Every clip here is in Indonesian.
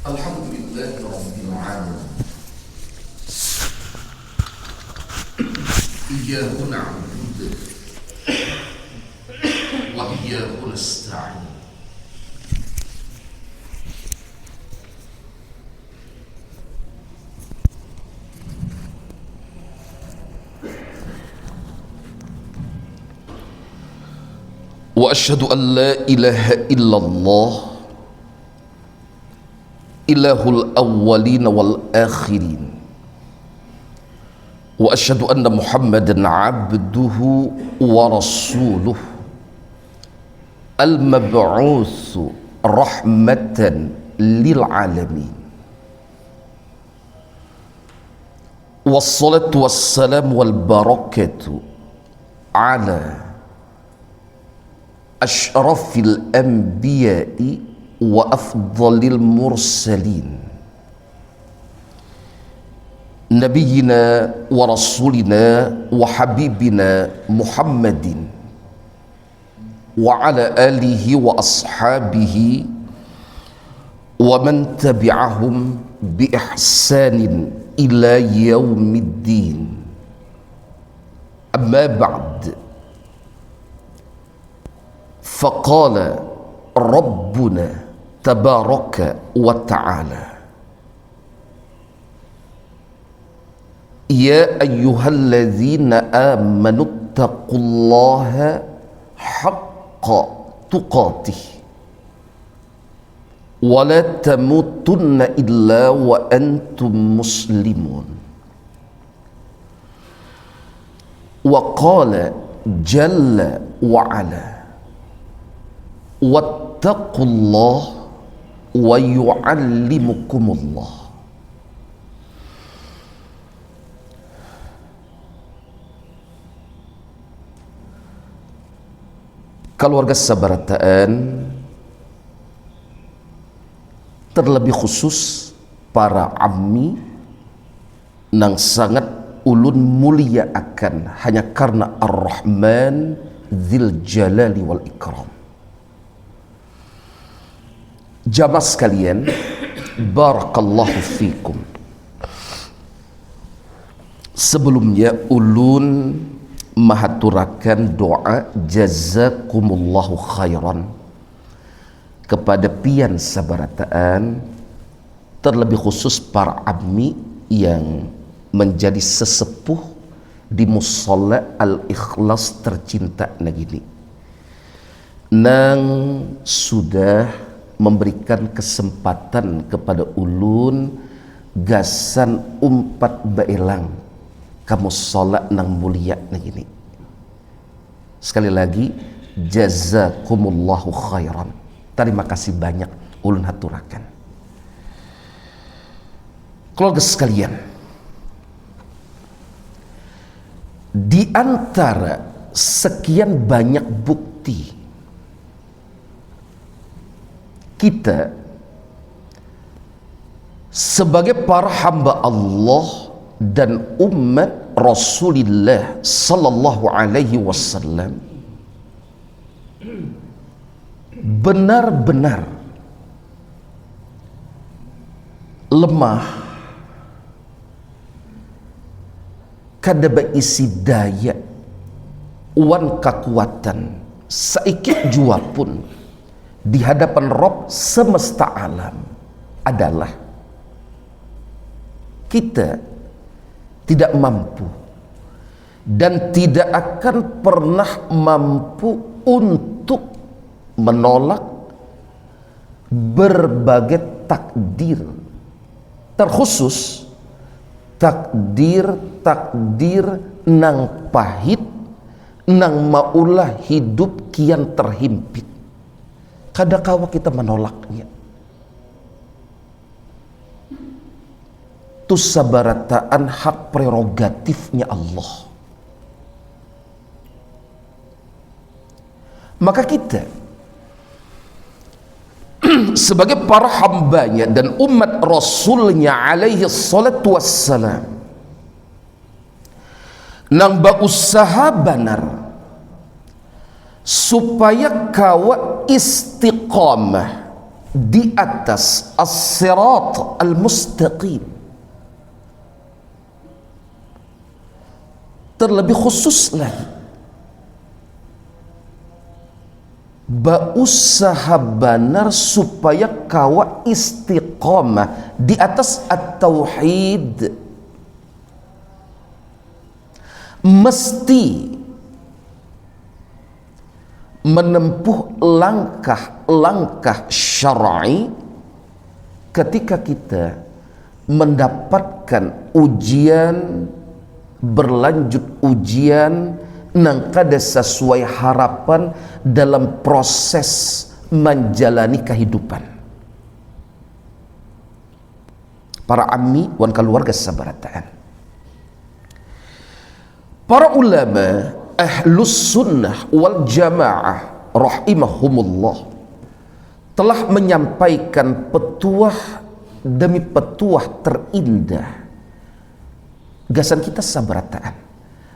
Alhamdulillahi Rabbil Alamin. Iyyahu na'budu wa iyyahu nasta'in. Wa asyhadu an la ilaha illallah ilahul awwalin wal akhirin wa asyhadu anna muhammadan abduhu wa rasuluh al mab'utsu rahmatan lil alamin. Wassalatu wassalamu wal barakatu ala asyrafil anbiya'i wa afdalil mursalin nabiyyina wa rasulina wa habibina Muhammadin wa ala alihi wa ashabihi wa man tabi'ahum bi ihsanin ila yaumiddin. Amma ba'd. Faqala Rabbuna tabaraka wa ta'ala, ya ayyuhalladzina amanu taqullaha haqqa tuqatih wa la tamutunna illa wa antum muslimun. Wa qala jalla wa ala, wattaqullah wa yu'allimukumullah. Keluarga Sabarataan, terlebih khusus para ammi nang sangat ulun mulia akan hanya karena Ar-Rahman Dzil Jalali wal Ikram. Jamaah sekalian, barakallahu fikum. Sebelumnya ulun mahaturakan doa jazakumullahu khairan kepada pian Sabarataan, terlebih khusus para abmi yang menjadi sesepuh di musalla Al-Ikhlas tercinta negini, nang sudah memberikan kesempatan kepada ulun gasan umpat baelang kamu sholat nang mulia negini. Sekali lagi jazakumullahu khairan, terima kasih banyak ulun haturakan. Keluarga sekalian, di antara sekian banyak bukti kita sebagai para hamba Allah dan umat Rasulullah sallallahu alaihi wasallam benar-benar lemah kada berisi daya wan kekuatan saikit jua pun di hadapan Rabb semesta alam adalah kita tidak mampu dan tidak akan pernah mampu untuk menolak berbagai takdir, terkhusus takdir nang pahit, nang maulah hidup kian terhimpit. Kadangkala kita menolaknya. Itu Sabarataan hak prerogatifnya Allah. Maka kita sebagai para hambanya dan umat Rasulnya alaihi salatu wassalam nang berusaha benar supaya kawa istiqamah di atas as-sirat al-mustaqim. Terlebih khusus lagi, berusaha benar supaya kawa istiqamah di atas at-tauhid. Mesti menempuh langkah-langkah syar'i ketika kita mendapatkan ujian, berlanjut ujian nang kada sesuai harapan dalam proses menjalani kehidupan. Para ammi wan keluarga sabarataan, para ulama Ahlus Sunnah wal Jamaah rahimahumullah telah menyampaikan petuah demi petuah terindah. Gasan kita sabarataan,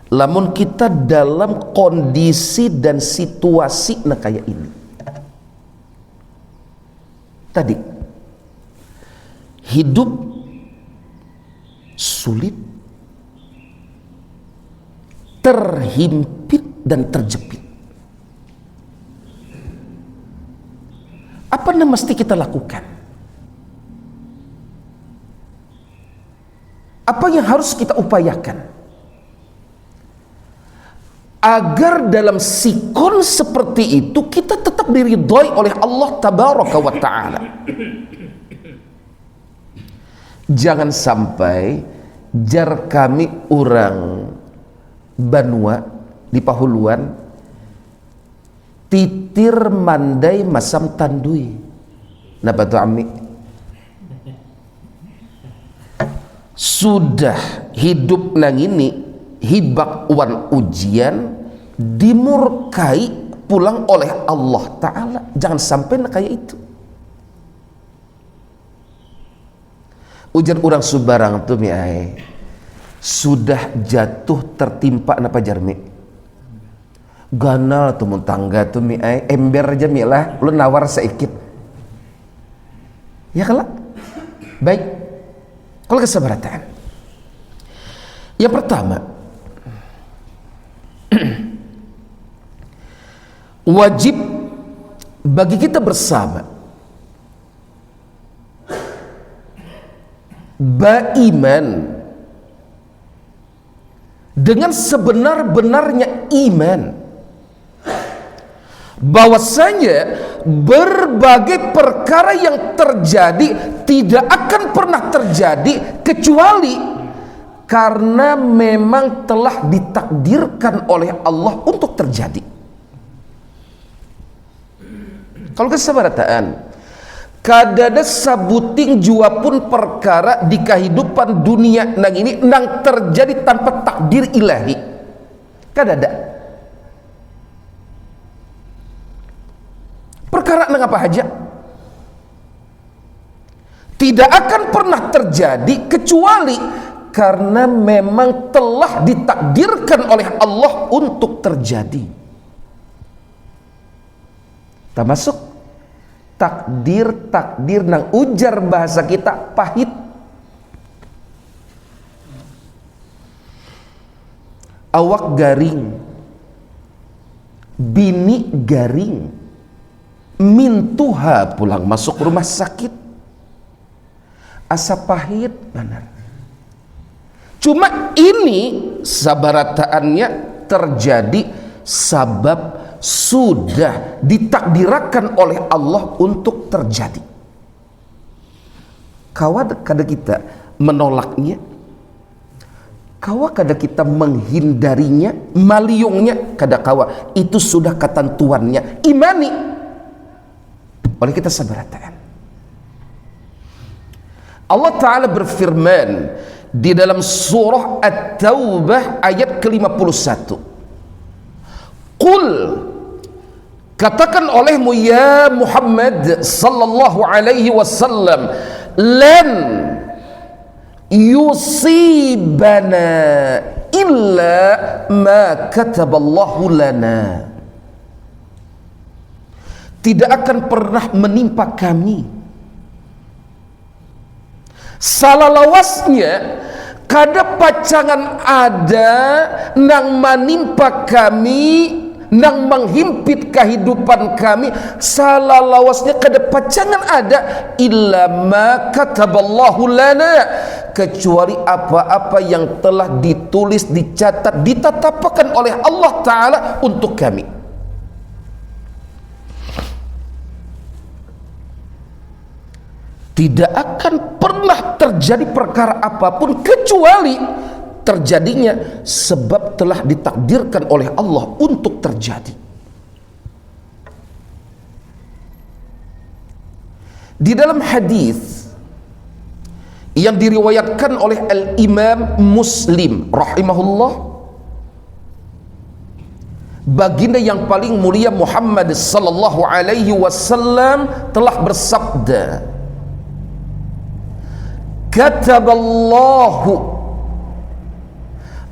lamun kita dalam kondisi dan situasi na kayak ini tadi, hidup sulit, terhimpit dan terjepit. Apa yang mesti kita lakukan? Apa yang harus kita upayakan agar dalam sikon seperti itu kita tetap diridhoi oleh Allah tabaraka wa ta'ala? Jangan sampai jar kami orang Banua di Pahuluan titir mandai masam tandui. Napa tu ammi? Sudah hidup nang ini hibak wan ujian, dimurkai pulang oleh Allah Ta'ala. Jangan sampai nak kayak itu. Ujar orang subarang tu mi ai, sudah jatuh tertimpa napa jarmi ganal tu mun tangga tu mi ai, ember aja mi lah, lu nawar sedikit ya kala. Baik, kalau kesabaratan yang pertama, wajib bagi kita bersama beriman dengan sebenar-benarnya iman bahwasanya berbagai perkara yang terjadi tidak akan pernah terjadi kecuali karena memang telah ditakdirkan oleh Allah untuk terjadi. Kalau kesabaratan, kadada sabuting jua pun perkara di kehidupan dunia nang ini nang terjadi tanpa takdir ilahi. Kadada perkara nang apa aja tidak akan pernah terjadi kecuali karena memang telah ditakdirkan oleh Allah untuk terjadi. Termasuk takdir nang ujar bahasa kita pahit. Awak garing, bini garing, mintuha pulang masuk rumah sakit, asa pahit benar. Cuma ini sabarataannya terjadi sabab sudah ditakdirkan oleh Allah untuk terjadi. Kawa kada kita menolaknya, kawa kada kita menghindarinya, maliungnya kada kawa. Itu sudah ketentuannya, imani oleh kita sabarataan. Allah Ta'ala berfirman di dalam surah At-Taubah ayat ke-51, Qul, katakan olehmu ya Muhammad sallallahu alaihi wasallam, lan yusibana illa ma kataballahu lana. tidak akan pernah menimpa kami. Salah lawasnya kada pacangan ada nang menimpa kami, nang menghimpit kehidupan kami. Salah lawasnya kada pacangan ada illa ma kataballahu lana, kecuali apa-apa yang telah ditulis, dicatat, ditetapkan oleh Allah Ta'ala untuk kami. Tidak akan pernah terjadi perkara apapun kecuali terjadinya sebab telah ditakdirkan oleh Allah untuk terjadi. Di dalam hadis yang diriwayatkan oleh Al-Imam Muslim rahimahullah, baginda yang paling mulia Muhammad sallallahu alaihi wasallam telah bersabda, kataballahu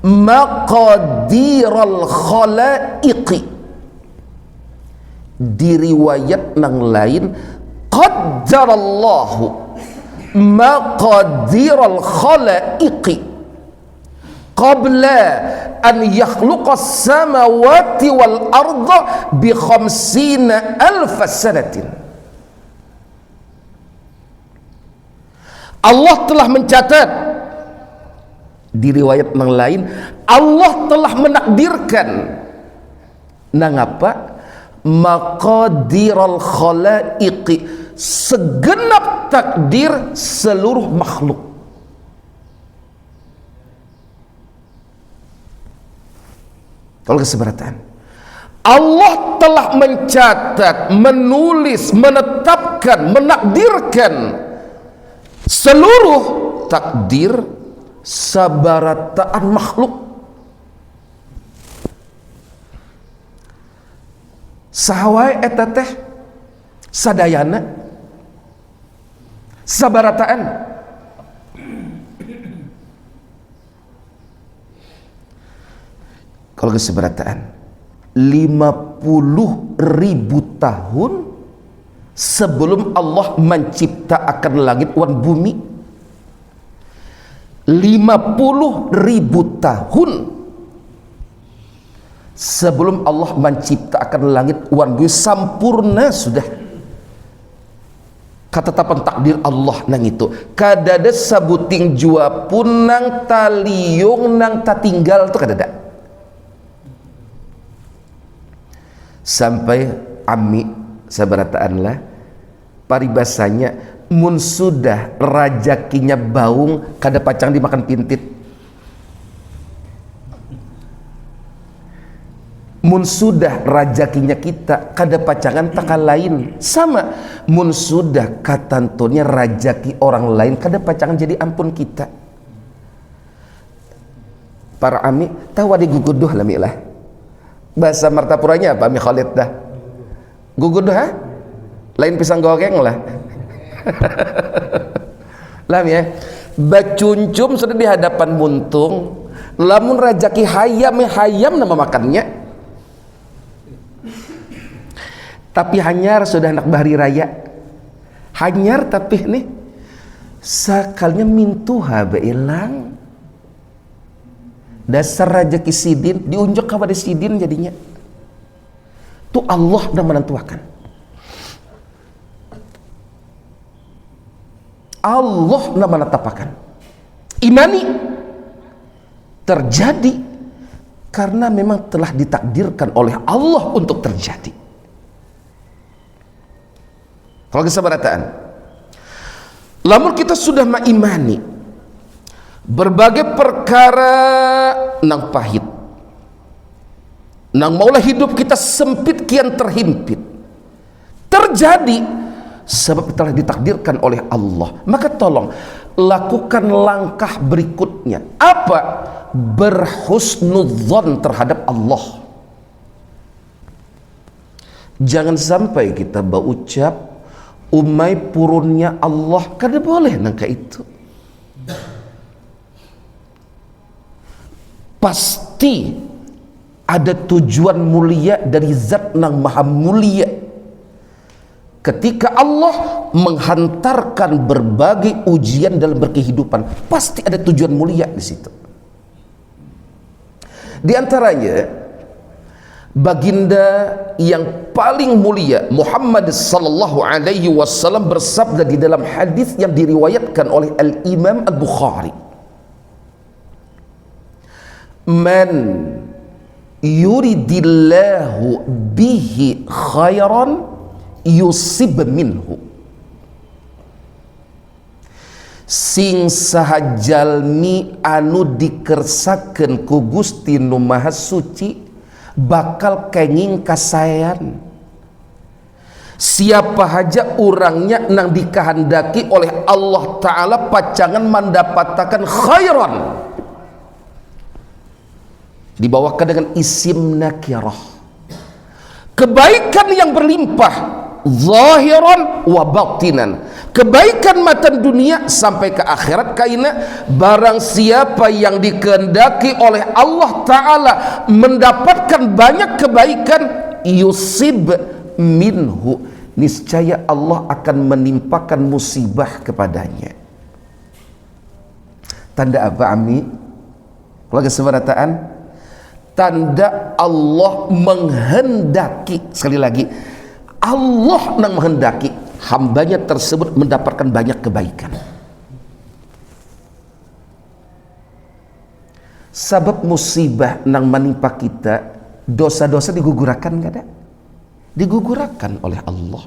maqadiral khalaiqi. Di riwayat yang lain, qaddarallahu maqadiral khalaiqi qabla an yakhluqas samawati wal arda bi 50,000 sanatin. Allah telah mencatat, di riwayat yang lain Allah telah menakdirkan nang apa? Maqadiral khalaiqi, segenap takdir seluruh makhluk. Kalau keseberatan, Allah telah mencatat, menulis, menetapkan, menakdirkan seluruh takdir sabarataan makhluk. Sahawai eta teh sadayana sabarataan. Kalau keseberataan 50.000 tahun sebelum Allah menciptakan langit wan bumi. 50.000 tahun sebelum Allah menciptakan langit wan bumi, sampurna sudah ketetapan takdir Allah nang itu. Kadada sabuting jua pun nang taliung nang tatinggal tu kadada. Sampai ami sabarataan lah paribasanya, mun sudah rajakinya baung kada pacang dimakan pintit. Mun sudah rajakinya kita kada pacangan takal lain. Sama mun sudah katantonnya rajaki orang lain kada pacangan jadi ampun kita. Para ami tahu ada guguduh lah milah. Bahasa Martapuranya apa mi Khalid dah? Guguduh ha? Lain pisang goreng lah. Lah ya. Bacuncum sudah di hadapan muntung, lamun rajaki hayam nama makannya. Tapi hanyar sudah anak bahari raya. Hanyar tapi nih sakalnya mintuha beilang. Dasar rajaki sidin diunjuk kepada sidin jadinya. Tu Allah yang menentukan. Allah yang menetapkan. Imani terjadi karena memang telah ditakdirkan oleh Allah untuk terjadi. Kalau kesabarataan, lamun kita sudah mengimani berbagai perkara nang pahit, nang maulah hidup kita sempit kian terhimpit, terjadi sebab telah ditakdirkan oleh Allah, maka tolong lakukan langkah berikutnya. Apa? Berhusnudzon terhadap Allah. Jangan sampai kita berucap umai purunnya Allah, kada boleh nangka itu. Pasti ada tujuan mulia dari zat nang maha mulia. ketika Allah menghantarkan berbagai ujian dalam berkehidupan, pasti ada tujuan mulia di situ. Di antaranya, baginda yang paling mulia Muhammad sallallahu alaihi wasallam bersabda di dalam hadis yang diriwayatkan oleh Al-Imam Al-Bukhari, "Man yuridillahu bihi khairan yusib minhu." Sing saha jalmi anu dikersakeun ku Gusti Nu Maha Suci bakal kenging kasayan. Siapa haja orangnya nang dikehendaki oleh Allah Ta'ala pacangan mendapatkan khairan, dibawakan dengan isim nakirah, kebaikan yang berlimpah, zahiran wa batinan, kebaikan mata dunia sampai ke akhirat. Kaina barang siapa yang dikehendaki oleh Allah Ta'ala mendapatkan banyak kebaikan, yusib minhu, niscaya Allah akan menimpakan musibah kepadanya. Tanda apa, Ami? Keluarga seberataan, tanda Allah menghendaki. Sekali lagi, Allah yang menghendaki hambanya tersebut mendapatkan banyak kebaikan. Sebab musibah nang menimpa kita, dosa-dosa digugurakan nggak ada? Digugurakan oleh Allah.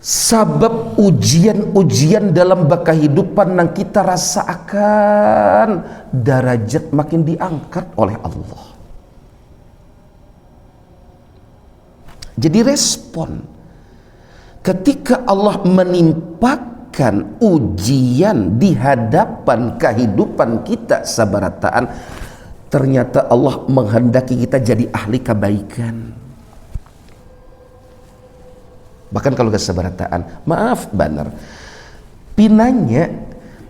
Sebab ujian-ujian dalam kehidupan nang kita rasakan, derajat makin diangkat oleh Allah. Jadi respon ketika Allah menimpakan ujian di hadapan kehidupan kita sabarataan, ternyata Allah menghendaki kita jadi ahli kebaikan. Bahkan kalau gak sabarataan, maaf benar, pinanya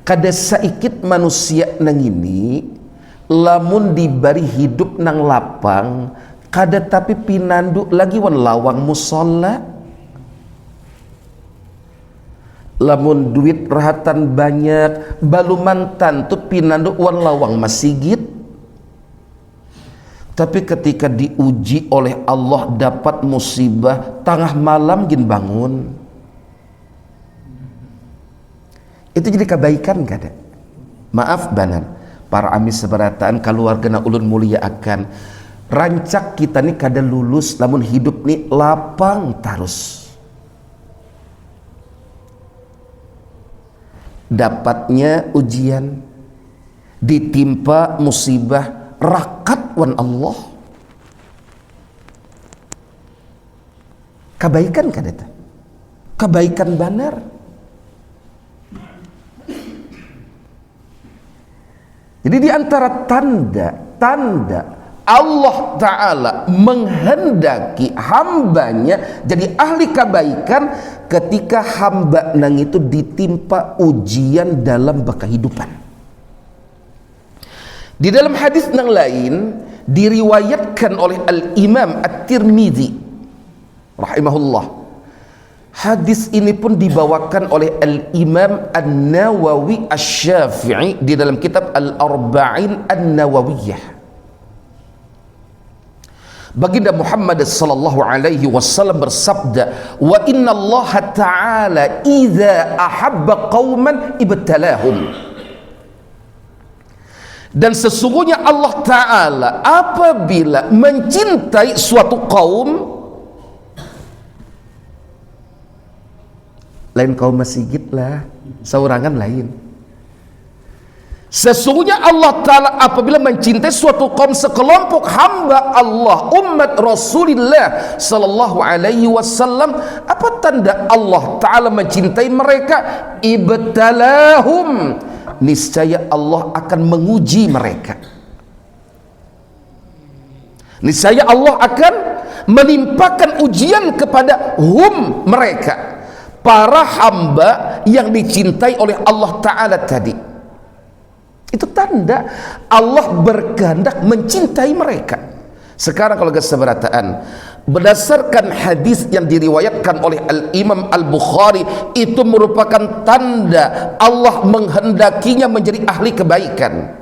kada saikit manusia nang ini lamun diberi hidup nang lapang, kada tapi pinandu lagi wan lawang musola, lamun duit rahatan banyak balumantan tu pinandu wan lawang masjid. Tapi ketika diuji oleh Allah dapat musibah, tengah malam gin bangun, itu jadi kebaikan kada? Maaf banan para amis seberataan, keluarga na ulun mulia akan rancak kita nih kada lulus, namun hidup nih lapang terus. Dapatnya ujian, ditimpa musibah, rakat wan Allah. Kebaikan kada ta? Kebaikan benar. Jadi di antara tanda Allah Ta'ala menghendaki hambanya jadi ahli kebaikan ketika hamba nang itu ditimpa ujian dalam kehidupan. Di dalam hadis nang lain diriwayatkan oleh Al-Imam At-Tirmidzi rahimahullah, hadis ini pun dibawakan oleh Al-Imam An-Nawawi Asy-Syafi'i di dalam kitab Al-Arba'in An-Nawawiyah. Baginda Muhammad sallallahu alaihi wasallam bersabda, "Wa inna Allah ta'ala idza ahabba qauman ibtalahum." Dan sesungguhnya Allah Ta'ala apabila mencintai suatu kaum, lain kaum masjid lah, saurangan lain. Sesungguhnya Allah Ta'ala apabila mencintai suatu kaum, sekelompok hamba Allah, umat Rasulullah Sallallahu Alaihi Wasallam, apa tanda Allah Ta'ala mencintai mereka? Ibtalahum, niscaya Allah akan menguji mereka. Niscaya Allah akan menimpakan ujian kepada mereka, para hamba yang dicintai oleh Allah Ta'ala tadi. Itu tanda Allah berkehendak mencintai mereka. Sekarang kalau keseberataan, berdasarkan hadis yang diriwayatkan oleh Al-Imam Al-Bukhari, itu merupakan tanda Allah menghendakinya menjadi ahli kebaikan.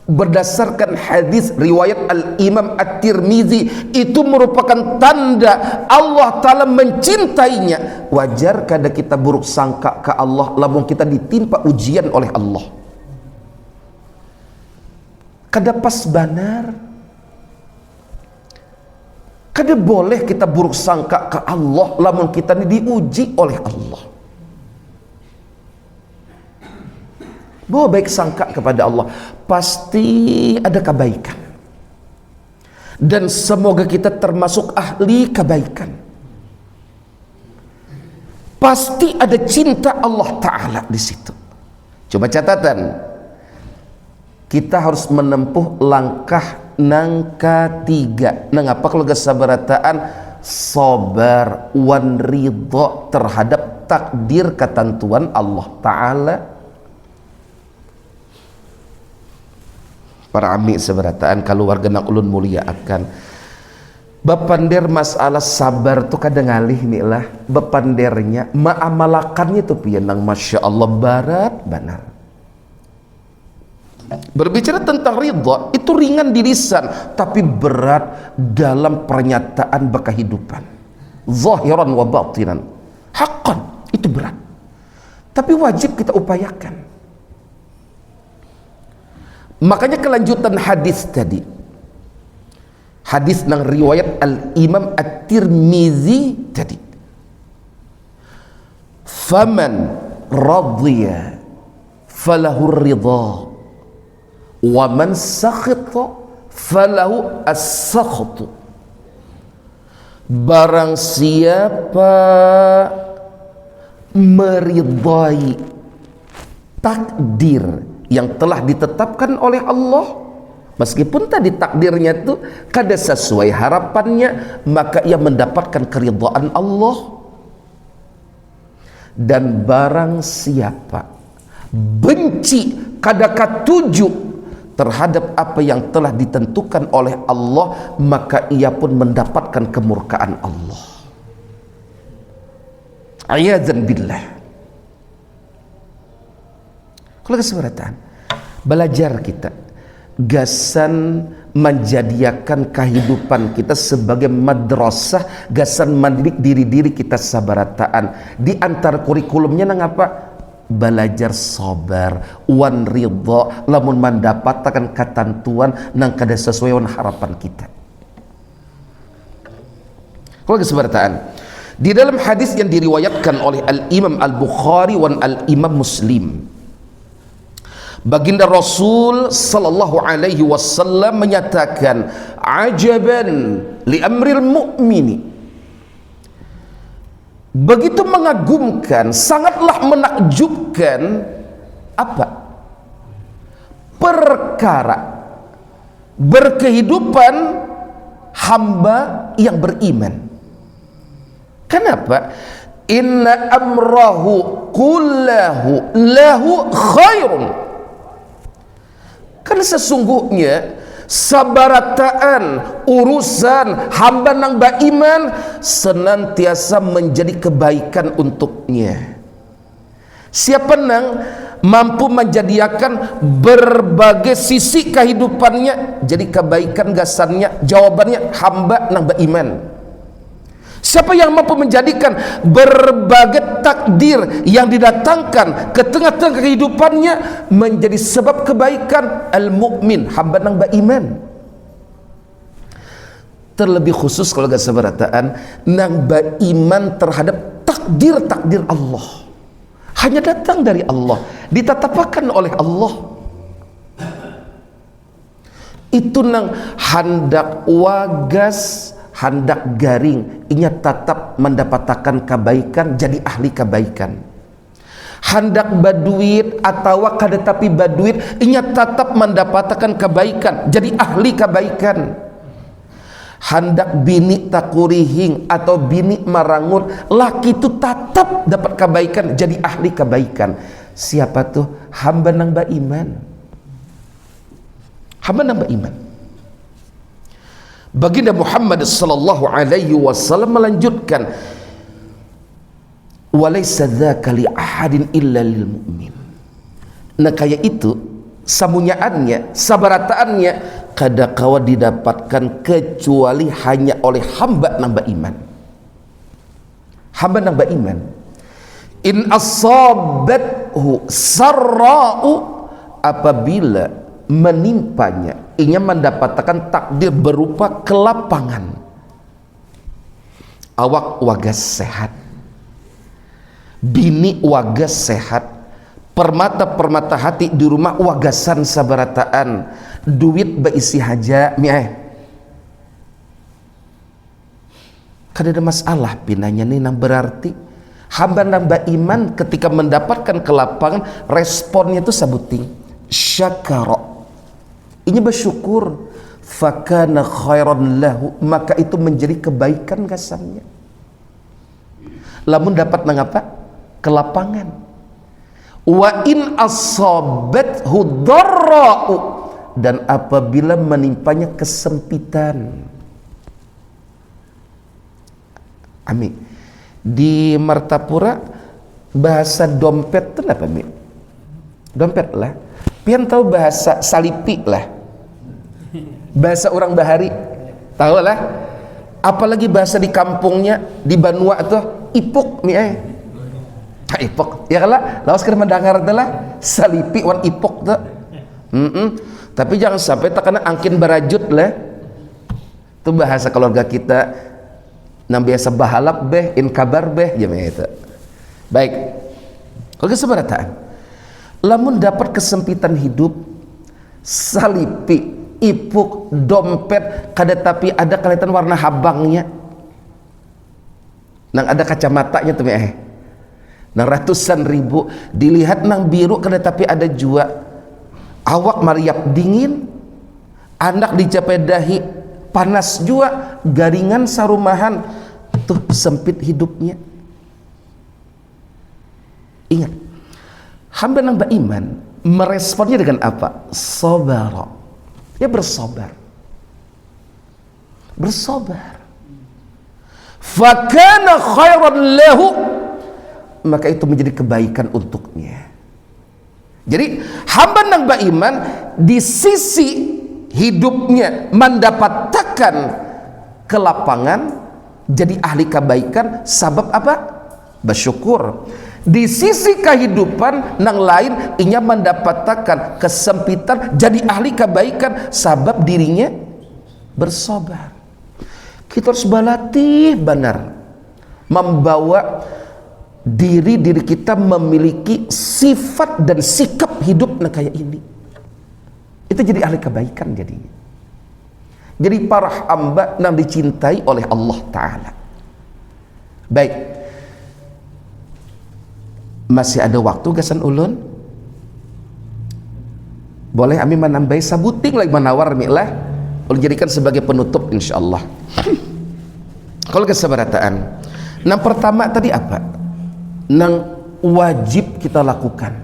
Berdasarkan hadis riwayat Al-Imam At-Tirmizi, itu merupakan tanda Allah Ta'ala mencintainya. Wajar kadang kita buruk sangka ke Allah lamun kita ditimpa ujian oleh Allah. Kada pas banar, kada boleh kita buruk sangka ke Allah lamun kita ini diuji oleh Allah. Bawa baik sangka kepada Allah, pasti ada kebaikan, dan semoga kita termasuk ahli kebaikan. Pasti ada cinta Allah Ta'ala di situ. Coba catatan, kita harus menempuh langkah nangka 3. Nang apa kalau kesabarataan? Sabar wan ridha terhadap takdir ketentuan Allah Ta'ala. Para ami sabarataan keluarga nak ulun mulia akan bapander masalah sabar tu kadang ngalih nih lah bapandernya maamalakannya tu pianang masya Allah barat benar. Berbicara tentang ridha itu ringan di lisan tapi berat dalam pernyataan berkehidupan, zahiran wa batinan. Haqqan itu berat, tapi wajib kita upayakan. Makanya kelanjutan hadis tadi, hadis nang riwayat Al-Imam At-Tirmizi tadi, faman radiya falahu ridha wa man sakhita falahu as-sakhtu. Barang siapa meridai takdir yang telah ditetapkan oleh Allah, meskipun tadi takdirnya itu kada sesuai harapannya, maka ia mendapatkan keridhaan Allah. Dan barang siapa benci kada katuju terhadap apa yang telah ditentukan oleh Allah, maka ia pun mendapatkan kemurkaan Allah. A'yadzan billah. Kalau kesempatan belajar kita gasan menjadikan kehidupan kita sebagai madrasah, gasan mendidik diri-diri kita sabarataan. Di antara kurikulumnya nang apa? Belajar sabar wan ridha lamun mendapatkan ketentuan nang kada sesuai dengan harapan kita. Kalau kesempatan di dalam hadis yang diriwayatkan oleh Al-Imam Al-Bukhari wan Al-Imam Muslim, baginda Rasul sallallahu alaihi wasallam menyatakan, ajaban li amril mu'mini, begitu mengagumkan, sangatlah menakjubkan apa? Perkara berkehidupan hamba yang beriman. Kenapa? Inna amrahu kullahu lahu khairun. Karena sesungguhnya sabarataan urusan hamba nang beriman senantiasa menjadi kebaikan untuknya. Siapa nang mampu menjadikan berbagai sisi kehidupannya jadi kebaikan gasannya, jawabannya hamba nang beriman. Siapa yang mampu menjadikan berbagai takdir yang didatangkan ke tengah-tengah kehidupannya menjadi sebab kebaikan? Al-mu'min, hamba nang beriman. Terlebih khusus kalau gak seberataan nang beriman terhadap takdir-takdir Allah, hanya datang dari Allah, ditetapkan oleh Allah. Itu nang handak wagas, hendak garing, inya tetap mendapatkan kebaikan, jadi ahli kebaikan. Hendak baduit atau kada tapi baduit, inya tetap mendapatkan kebaikan, jadi ahli kebaikan. Hendak bini takurihing atau bini marangun, laki itu tetap dapat kebaikan, jadi ahli kebaikan. Siapa tuh? Hamba nang beriman. Hamba nang beriman. Baginda Muhammad sallallahu alaihi wasallam melanjutkan, walaysa dzaka li ahadin illa lil mu'min. Nah kayak itu samunyaannya, sabarataannya kada kawa didapatkan kecuali hanya oleh hamba nambah iman. Hamba nambah iman. In asabathu sarra'u, apabila menimpanya, ia mendapatkan takdir berupa kelapangan, awak wagas sehat, bini wagas sehat, permata-permata hati di rumah wagasan sabarataan, duit beisi haja mi'eh, kada ada masalah pinanya nih. Nang berarti hamba nambah iman ketika mendapatkan kelapangan, responnya itu sabuting syakara, ini bersyukur, fakana khairan lahu, maka itu menjadi kebaikan gasannya. Lamun dapat nangapa kelapangan. Wa in asabathu dharra'u, dan apabila menimpanya kesempitan. Amin. Di Martapura bahasa dompet itu apa, Mi? Dompet lah. Pian tahu bahasa salipi lah, bahasa orang bahari tahu lah. Apalagi bahasa di kampungnya di Banua tuh ipuk, Mi ipuk ya kalah. Lawas keur mendengar adalah salipi wan ipuk tuh. Tapi jangan sampai terkena angkin barajut lah. Itu bahasa keluarga kita nang biasa bahalap beh, in kabar beh, ya itu. Baik. Kalau kesebarataan, lamun dapat kesempitan hidup, salipi, ipuk, dompet, kada tapi ada kelihatan warna habangnya, nang ada kacamatanya tuh nang ratusan ribu, dilihat nang biru kada tapi ada jua, awak mariap dingin, anak dicapai dahi panas jua, garingan sarumahan, tuh sempit hidupnya. Ingat, hamba nambah iman meresponnya dengan apa? Sabar. Ya bersabar. Bersabar. Fakana khairan lahu, maka itu menjadi kebaikan untuknya. Jadi hamba nambah iman di sisi hidupnya mendapatkan kelapangan, jadi ahli kebaikan, sabab apa? Bersyukur. Di sisi kehidupan nang lain inya mendapatkan kesempitan, jadi ahli kebaikan, sabab dirinya bersabar. Kita harus balatih benar membawa diri kita memiliki sifat dan sikap hidup nah kayak ini. Itu jadi ahli kebaikan jadinya. Jadi para hamba yang dicintai oleh Allah Ta'ala. Baik, masih ada waktu gasan ulun? Boleh kami menambahi sabuting lagi menawar mi'lah, ulun jadikan sebagai penutup insyaallah. Kalau kesabarataan, yang pertama tadi apa? Yang wajib kita lakukan,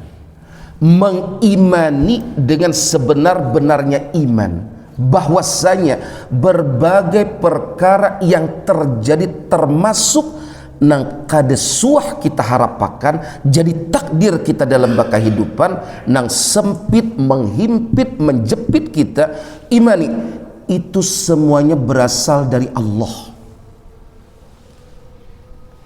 mengimani dengan sebenar-benarnya iman, bahwasanya berbagai perkara yang terjadi termasuk nang kada suah kita harapakan jadi takdir kita dalam kehidupan nang sempit, menghimpit, menjepit kita, imani itu semuanya berasal dari Allah,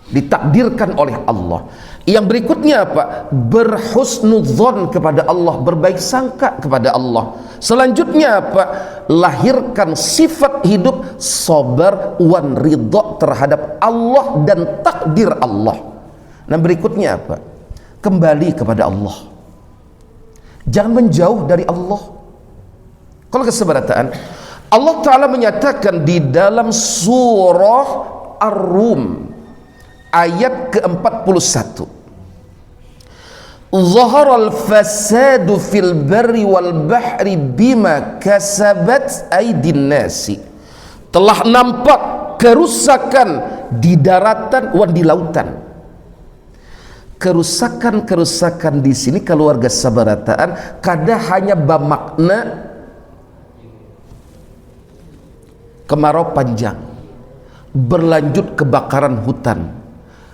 ditakdirkan oleh Allah. Yang berikutnya apa? Berhusnudzon kepada Allah, berbaik sangka kepada Allah. Selanjutnya apa? Lahirkan sifat hidup sabar wan ridha terhadap Allah dan takdir Allah. Nah berikutnya apa? Kembali kepada Allah, jangan menjauh dari Allah. Kalau kesebarataan, Allah Ta'ala menyatakan di dalam surah Ar-Rum ayat ke-41, Zaharal fasadu fil barri wal bahri bima kasabat aydin nasi. Telah nampak kerusakan di daratan dan di lautan. Kerusakan-kerusakan di sini keluarga sabarataan kada hanya bermakna kemarau panjang, berlanjut kebakaran hutan,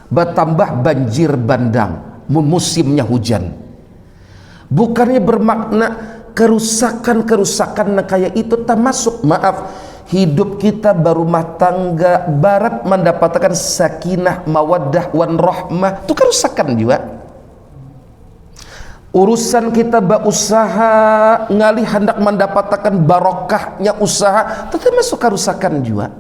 bertambah banjir bandang, musimnya hujan. Bukannya bermakna kerusakan kayak itu termasuk, maaf, hidup kita berumah tangga, barat mendapatkan sakinah, mawaddah, wan rahmah, itu kerusakan juga. Urusan kita berusaha ngalih hendak mendapatkan barokahnya usaha, itu termasuk kerusakan juga.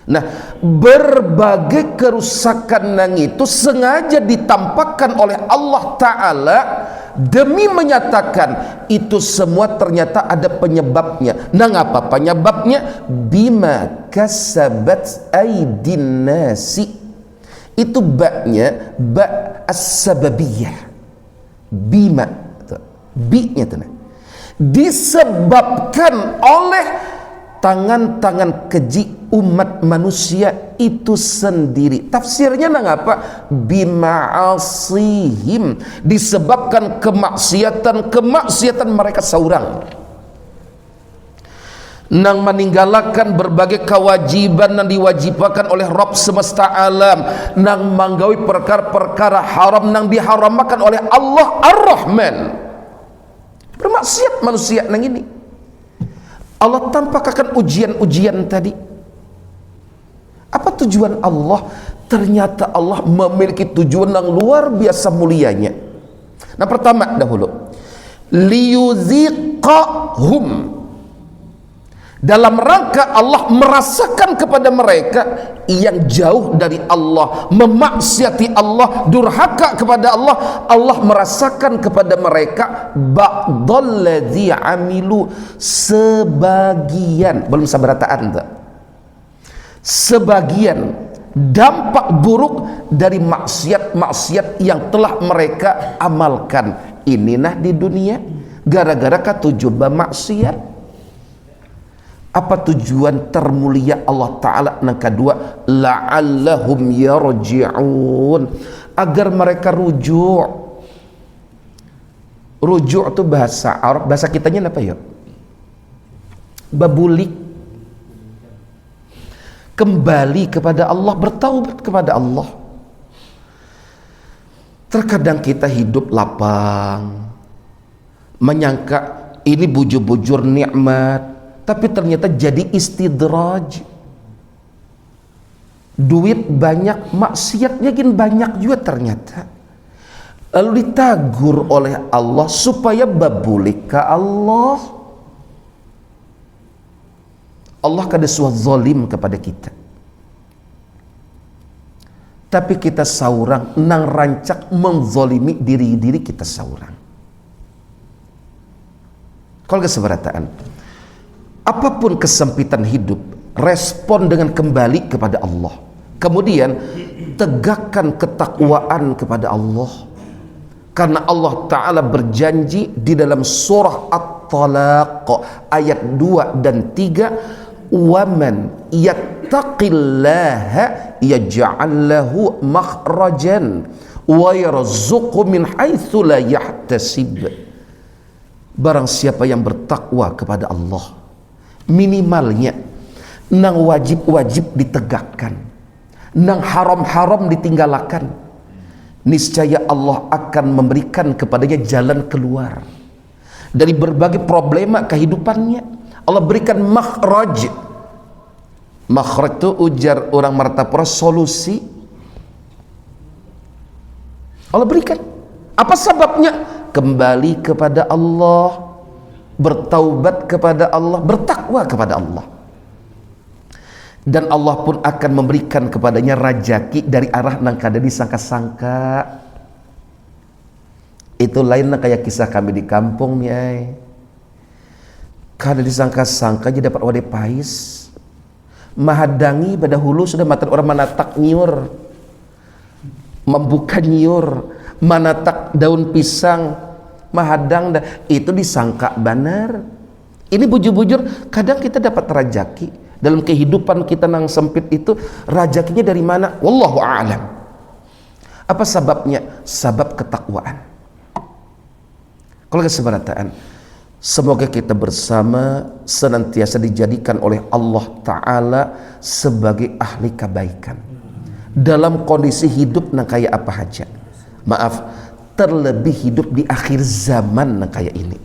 Nah, berbagai kerusakan yang itu sengaja ditampakkan oleh Allah Ta'ala demi menyatakan itu semua ternyata ada penyebabnya. Nah, apa penyebabnya? Bima kasabat aidin nasi. Itu baknya ba as-sababiyah. Bima, bi-nya itu disebabkan oleh tangan-tangan keji umat manusia itu sendiri. Tafsirnya nang apa? Bima'asihim, disebabkan kemaksiatan mereka seorang, nang meninggalkan berbagai kewajiban yang diwajibkan oleh Rabb semesta alam, nang manggawi perkara-perkara haram nang diharamkan oleh Allah Ar-Rahman. Bermaksiat manusia nang ini. Allah tampakkan ujian-ujian tadi. Apa tujuan Allah? Ternyata Allah memiliki tujuan yang luar biasa mulianya. Nah, pertama dahulu, liyuziqahum, dalam rangka Allah merasakan kepada mereka yang jauh dari Allah, memaksiati Allah, durhaka kepada Allah, Allah merasakan kepada mereka ba'dalladzi amilu, sebagian, belum sabarataan tak? Sebagian dampak buruk dari maksiat-maksiat yang telah mereka amalkan. Inilah di dunia gara-gara katujuh maksiat. Apa tujuan termulia Allah Ta'ala? Yang kedua, la'allahum yarji'un, agar mereka rujuk. Rujuk itu bahasa Arab, bahasa kitanya apa ya? Babulik, kembali kepada Allah, bertaubat kepada Allah. Terkadang kita hidup lapang, menyangka ini bujur-bujur nikmat, tapi ternyata jadi istidraj. Duit banyak, maksiatnya gin banyak juga ternyata. Lalu ditagur oleh Allah supaya babulik ke Allah. Allah kada suah zalim kepada kita, tapi kita saurang nang rancak menzalimi diri kita saurang. Kalau keseberataan, apapun kesempitan hidup, respon dengan kembali kepada Allah. Kemudian tegakkan ketakwaan kepada Allah, karena Allah Ta'ala berjanji di dalam surah At-Talaq ayat 2 dan 3, waman yattaqillaha yaj'al lahu makhrajan wa yarzuqhu min haitsu la yahtasib. Barang siapa yang bertakwa kepada Allah, minimalnya nang wajib-wajib ditegakkan, nang haram-haram ditinggalkan, niscaya Allah akan memberikan kepadanya jalan keluar dari berbagai problema kehidupannya. Allah berikan makhraj. Makhraj itu ujar orang Martapura, solusi. Allah berikan. Apa sebabnya? Kembali kepada Allah, bertaubat kepada Allah, bertakwa kepada Allah. Dan Allah pun akan memberikan kepadanya rajaki dari arah nang kada disangka-sangka. Itu lain kayak kisah kami di kampung nih. Kada disangka-sangka jadi dapat wade pais. Mahadangi pada hulu sudah matan orang manatak nyiur, membuka nyiur, manatak daun pisang, mahadang dah, itu disangka benar. Ini bujur-bujur kadang kita dapat rajaki dalam kehidupan kita nang sempit itu. Rajakinya dari mana? Wallahu a'lam. Apa sebabnya? Sebab ketakwaan. Kalau kesebarataan, Semoga kita bersama senantiasa dijadikan oleh Allah Ta'ala sebagai ahli kebaikan dalam kondisi hidup nang kaya apa aja. Maaf, terlebih hidup di akhir zaman nang kaya ini.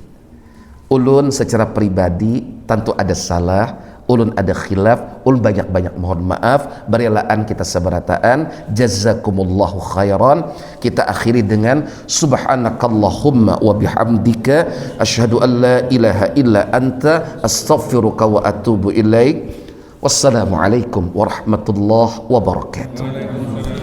Ulun secara pribadi tentu ada salah, ulun ada khilaf, ulun banyak-banyak mohon maaf, berelaan kita seberataan. Jazakumullahu khairan. Kita akhiri dengan subhanakallahumma wa bihamdika asyhadu an la ilaha illa anta astaghfiruka wa atubu ilaik. Wassalamualaikum warahmatullahi wabarakatuh.